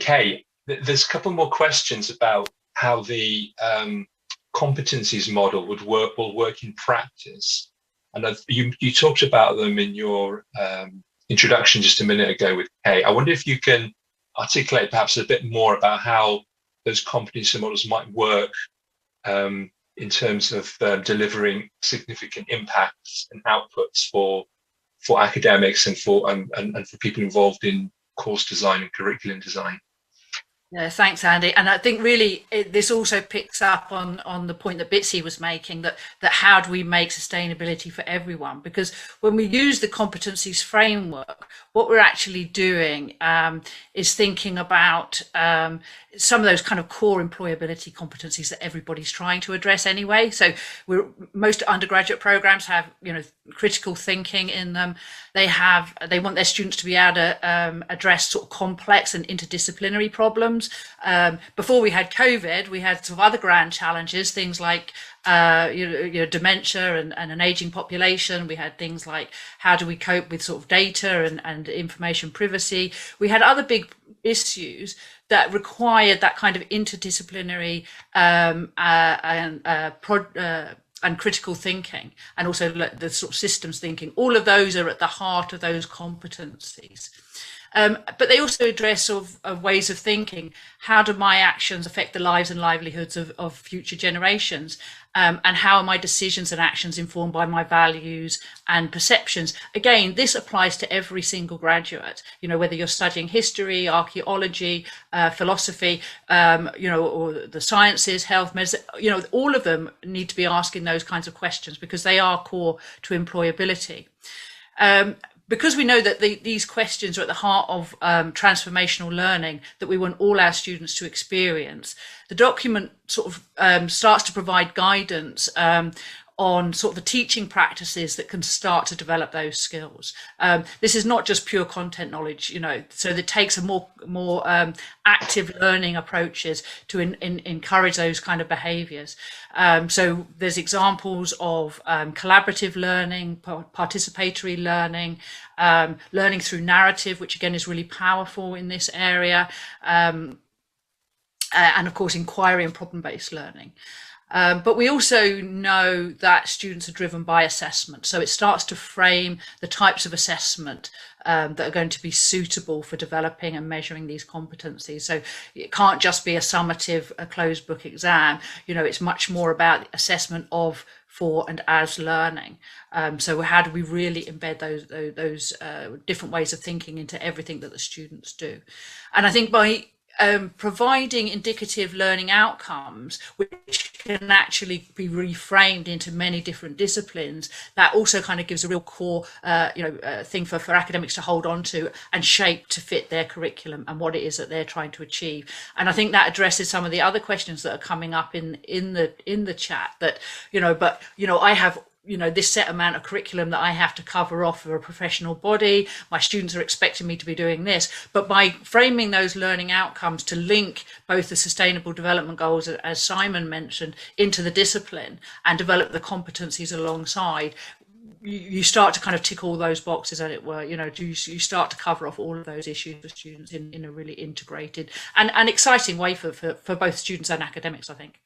Kate, there's a couple more questions about how the competencies model will work in practice. And you talked about them in your introduction just a minute ago with Kate. I wonder if you can articulate perhaps a bit more about how those competency models might work in terms of delivering significant impacts and outputs for academics and for people involved in course design and curriculum design. Yeah, thanks, Andy. And I think really this also picks up on the point that Bitsy was making, that how do we make sustainability for everyone? Because when we use the competencies framework, what we're actually doing is thinking about some of those kind of core employability competencies that everybody's trying to address anyway. So most undergraduate programs have, critical thinking in them. They want their students to be able to address sort of complex and interdisciplinary problems. Before we had COVID, we had some other grand challenges, things like dementia and an aging population. We had things like how do we cope with sort of data and information privacy. We had other big issues that required that kind of interdisciplinary and critical thinking, and also the sort of systems thinking. All of those are at the heart of those competencies. But they also address sort of ways of thinking. How do my actions affect the lives and livelihoods of future generations? And how are my decisions and actions informed by my values and perceptions? Again, this applies to every single graduate, whether you're studying history, archaeology, philosophy, or the sciences, health, medicine, all of them need to be asking those kinds of questions because they are core to employability. Because we know that these questions are at the heart of transformational learning that we want all our students to experience, the document sort of starts to provide guidance on sort of the teaching practices that can start to develop those skills. This is not just pure content knowledge, so it takes a more active learning approaches to encourage those kind of behaviors. So there's examples of collaborative learning, participatory learning, learning through narrative, which again is really powerful in this area, and of course inquiry and problem-based learning. But we also know that students are driven by assessment. So it starts to frame the types of assessment that are going to be suitable for developing and measuring these competencies. So it can't just be a summative, a closed book exam. It's much more about assessment of, for and as learning. So how do we really embed those different ways of thinking into everything that the students do? And I think by providing indicative learning outcomes, which can actually be reframed into many different disciplines, that also kind of gives a real core, thing for academics to hold on to and shape to fit their curriculum and what it is that they're trying to achieve. And I think that addresses some of the other questions that are coming up in the chat. That I have this set amount of curriculum that I have to cover off for a professional body. My students are expecting me to be doing this. But by framing those learning outcomes to link both the sustainable development goals, as Simon mentioned, into the discipline and develop the competencies alongside, you start to kind of tick all those boxes, as it were. You start to cover off all of those issues for students in a really integrated and exciting way for both students and academics, I think.